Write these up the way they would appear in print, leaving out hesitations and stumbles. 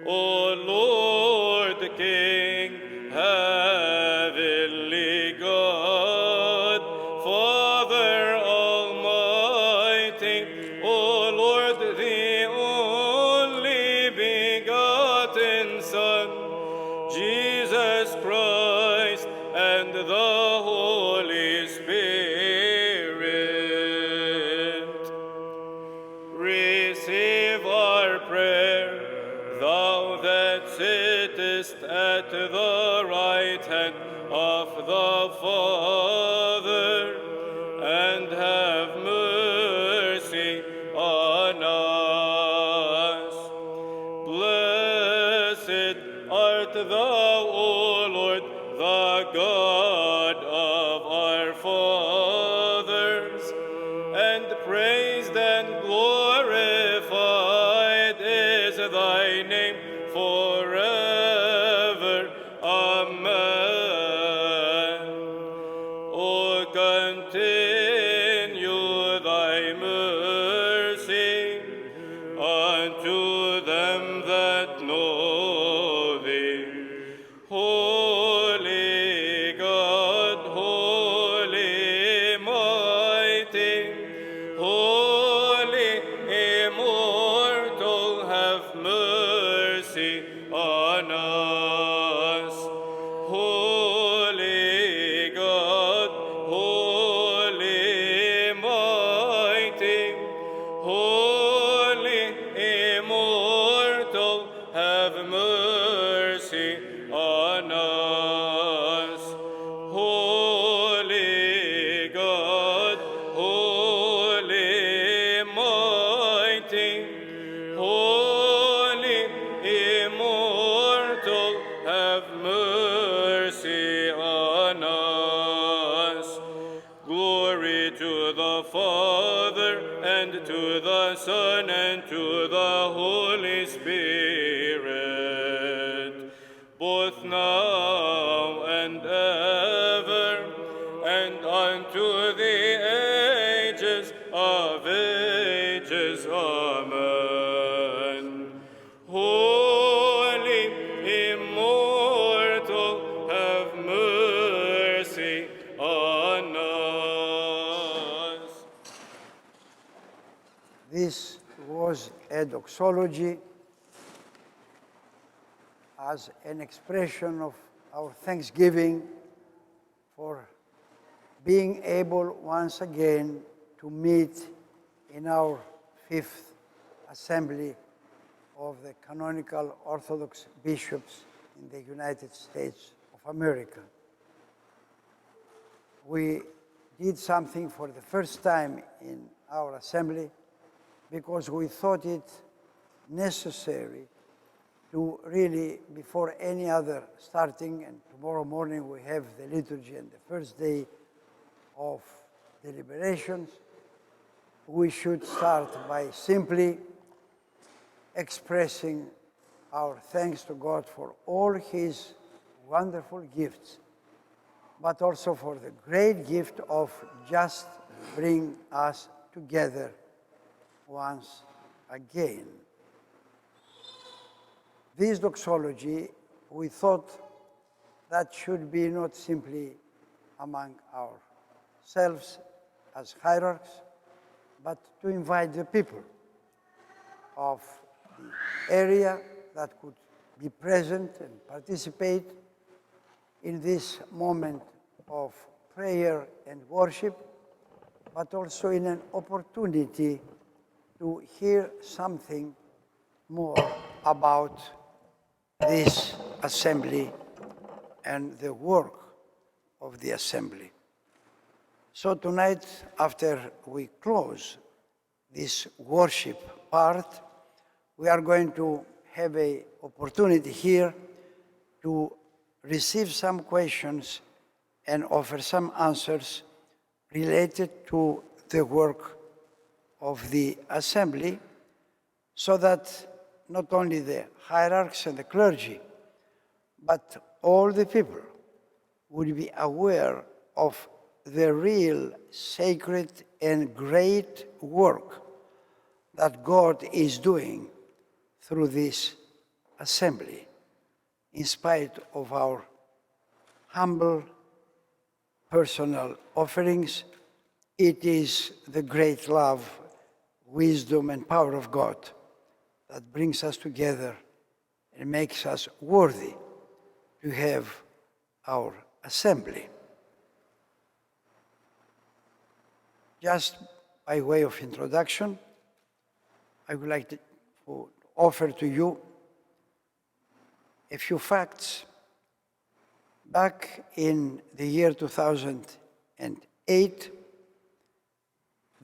O Lord the King, heavenly God, Father Almighty, O Lord the only begotten Son, Jesus Christ, and the Holy Spirit, receive our prayer, thou that sittest at the right hand of the Father, and have mercy on us. Blessed art thou, O Lord, the God of our fathers, and praised and glorified is thy name forever. Amen. O continue thy mercy unto them that know thee. Holy God, holy mighty, holy immortal, have mercy on us. Holy God, holy mighty, holy immortal, have mercy on us. Holy God, holy mighty, holy immortal, have mercy on us. Glory to the Father, and to the Son, and to the Holy Spirit, both now and ever, and unto the ages of ages. Amen. Holy, immortal, have mercy on us. This was a doxology as an expression of our thanksgiving for being able once again to meet in our fifth assembly of the canonical Orthodox bishops in the United States of America. We did something for the first time in our assembly because we thought it necessary to really, before any other starting, and tomorrow morning we have the liturgy and the first day of deliberations, we should start by simply expressing our thanks to God for all his wonderful gifts, but also for the great gift of just bring us together once again. This doxology, we thought that should be not simply among ourselves as hierarchs, but to invite the people of the area that could be present and participate in this moment of prayer and worship, but also in an opportunity to hear something more about this assembly and the work of the assembly. So tonight, after we close this worship part, we are going to have an opportunity here to receive some questions and offer some answers related to the work of the assembly, so that not only the hierarchs and the clergy, but all the people would be aware of the real sacred and great work that God is doing through this assembly, in spite of our humble personal offerings. It is the great love, wisdom, and power of God that brings us together and makes us worthy to have our assembly. Just by way of introduction, I would like to offer to you a few facts. Back in the year 2008,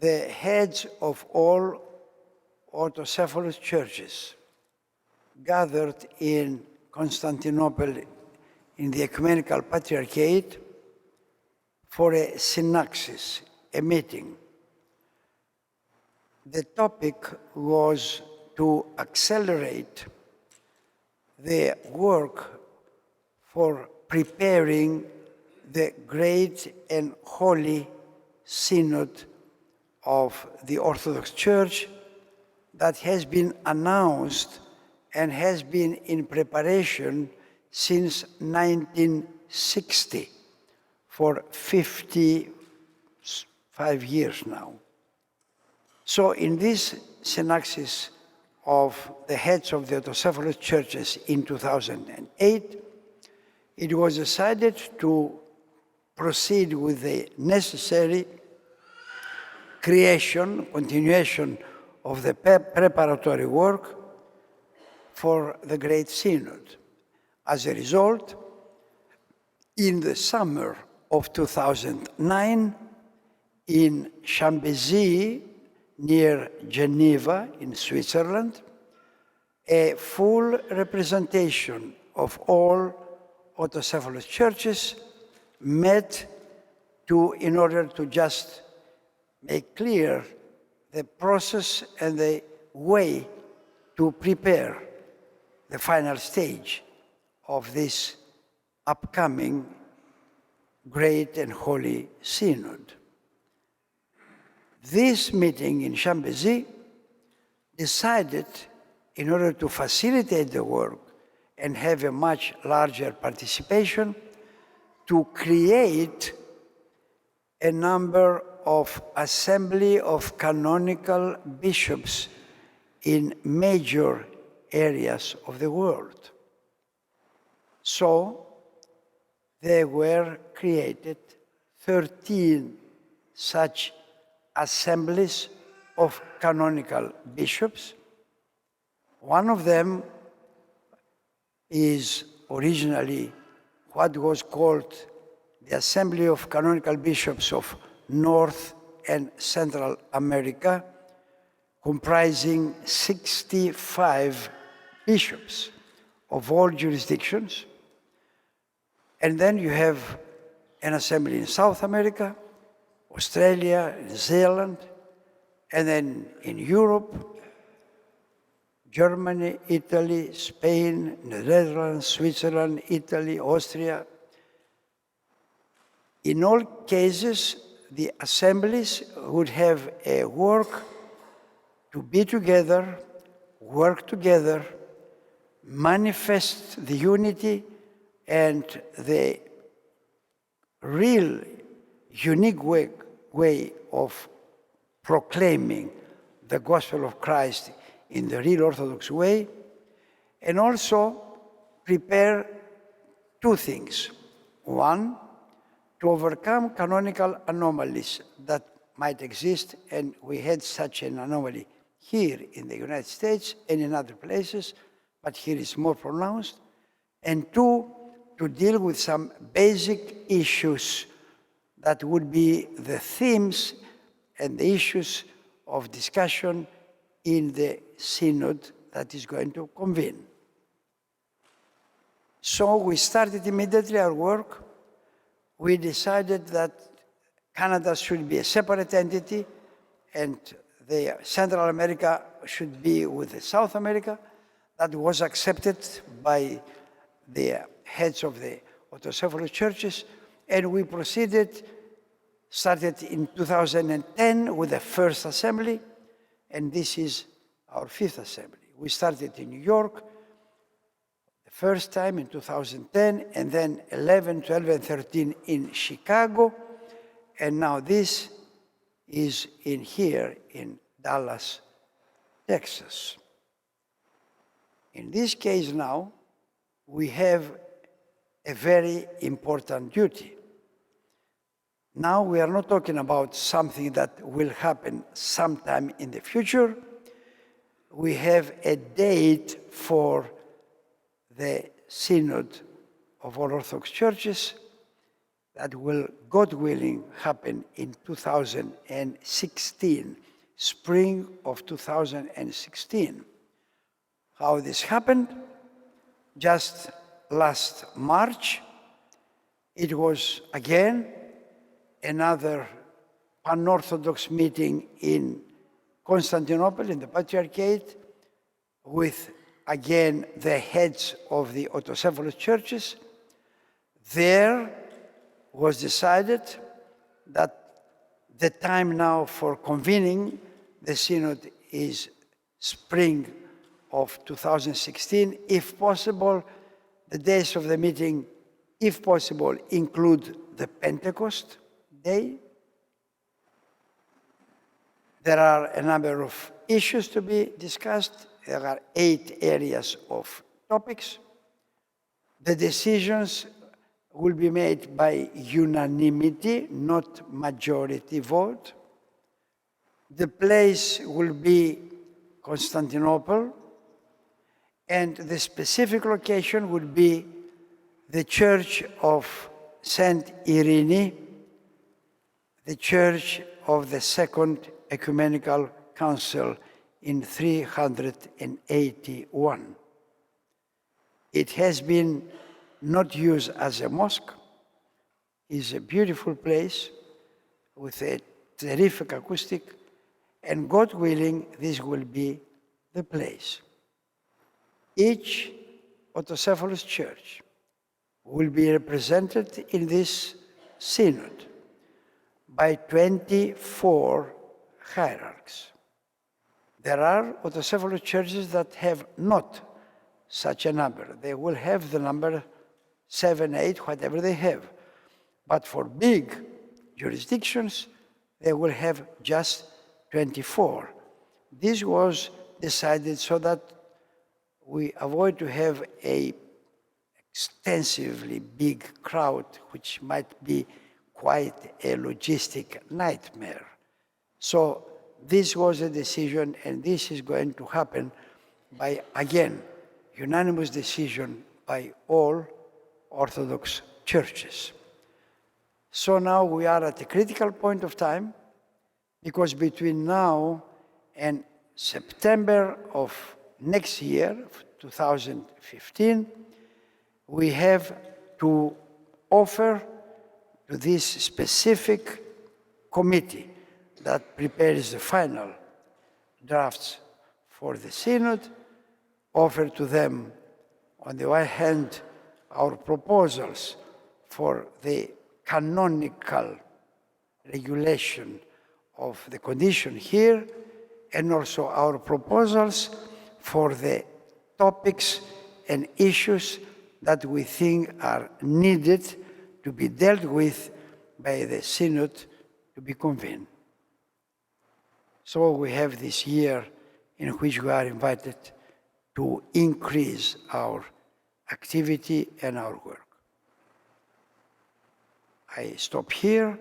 the heads of all autocephalous churches gathered in Constantinople in the Ecumenical Patriarchate for a synaxis, a meeting. The topic was to accelerate the work for preparing the great and holy synod of the Orthodox Church that has been announced and has been in preparation since 1960, for 55 years now. So in this synaxis of the heads of the autocephalous churches in 2008, it was decided to proceed with the necessary continuation of the preparatory work for the Great Synod. As a result, in the summer of 2009, in Chambézy, near Geneva in Switzerland, a full representation of all autocephalous churches met in order to just make clear the process and the way to prepare the final stage of this upcoming great and holy synod. This meeting in Chambézy decided, in order to facilitate the work and have a much larger participation, to create a number of assembly of canonical bishops in major areas of the world. So there were created 13 such assemblies of canonical bishops. One of them is originally what was called the Assembly of Canonical Bishops of North and Central America, comprising 65 bishops of all jurisdictions. And then you have an assembly in South America, Australia, New Zealand, and then in Europe, Germany, Italy, Spain, the Netherlands, Switzerland, Italy, Austria. In all cases, the assemblies would have a work to be together, work together, manifest the unity and the real unique way of proclaiming the gospel of Christ in the real Orthodox way, and also prepare two things. One, to overcome canonical anomalies that might exist, and we had such an anomaly here in the United States and in other places, but here it's more pronounced. And two, to deal with some basic issues that would be the themes and the issues of discussion in the synod that is going to convene. So we started immediately our work. We decided that Canada should be a separate entity and the Central America should be with South America. That was accepted by the heads of the autocephalous churches, and we started in 2010 with the first assembly, and this is our fifth assembly. We started in New York the first time in 2010, and then 11, 12, and 13 in Chicago, and now this is here in Dallas, Texas. In this case now, we have a very important duty. Now we are not talking about something that will happen sometime in the future. We have a date for the Synod of all Orthodox Churches that will, God willing, happen in 2016, spring of 2016. How this happened? Just last March, it was again another pan-Orthodox meeting in Constantinople, in the Patriarchate, with again the heads of the autocephalous churches. There was decided that the time now for convening the Synod is spring of 2016. If possible, the days of the meeting, if possible, include the Pentecost day. There are a number of issues to be discussed. There are 8 areas of topics. The decisions will be made by unanimity, not majority vote. The place will be Constantinople, and the specific location would be the Church of Saint Irene, the Church of the Second Ecumenical Council in 381. It has been not used as a mosque. It's a beautiful place with a terrific acoustic, and God willing, this will be the place. Each autocephalous church will be represented in this synod by 24 hierarchs. There are autocephalous churches that have not such a number. They will have the number 7, 8, whatever they have. But for big jurisdictions, they will have just 24. This was decided so that we avoid to have a extensively big crowd, which might be quite a logistic nightmare. So this was a decision, and this is going to happen by, again, unanimous decision by all Orthodox churches. So now we are at a critical point of time, because between now and September of next year, 2015, we have to offer to this specific committee that prepares the final drafts for the Synod, offer to them, on the one hand, our proposals for the canonical regulation of the condition here, and also our proposals for the topics and issues that we think are needed to be dealt with by the Synod to be convened. So we have this year in which we are invited to increase our activity and our work. I stop here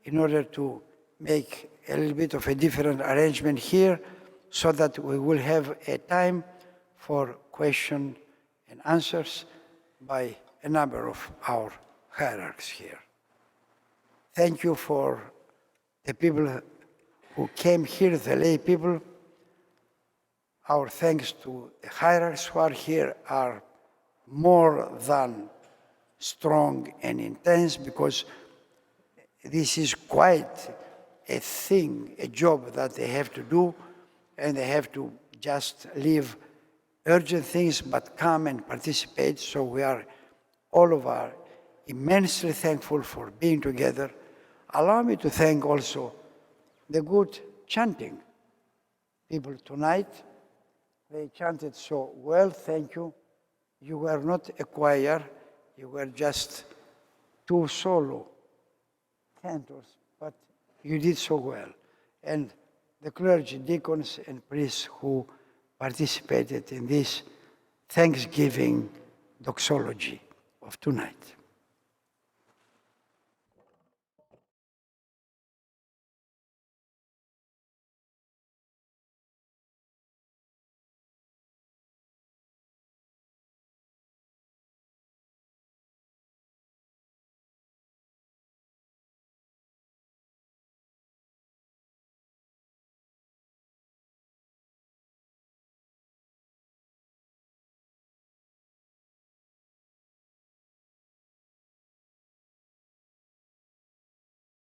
in order to make a little bit of a different arrangement here so that we will have a time for questions and answers by a number of our hierarchs here. Thank you for the people who came here, the lay people. Our thanks to the hierarchs who are here are more than strong and intense, because this is quite a thing, a job that they have to do, and they have to just leave urgent things but come and participate. So we are, all of us, immensely thankful for being together. Allow me to thank also the good chanting. people tonight. They chanted so well, thank you. You were not a choir, you were just two solo cantors, but you did so well. And the clergy, deacons, and priests who participated in this Thanksgiving doxology of tonight.